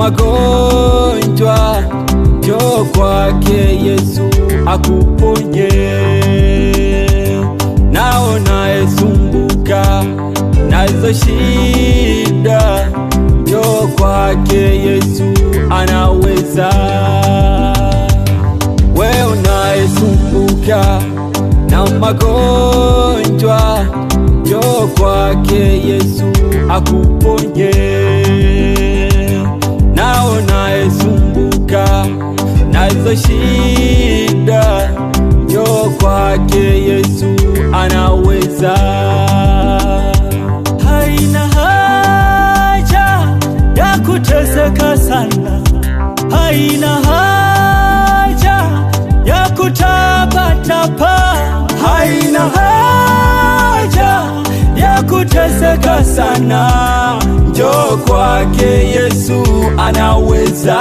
magonjwa, njoo kwake Yesu akuponye. Na unayesumbuka na hizo shida, njoo kwake Yesu anaweza. We unayesumbuka na magonjwa, njoo kwake Yesu akuponye. Na unayesumbuka na hizo shida, njoo kwake Yesu anaweza. Haina haja ya kuteseka sana, haina haja ya kutapatapa, haina haja ya kuteseka sana, Njoo kwake Yesu anaweza.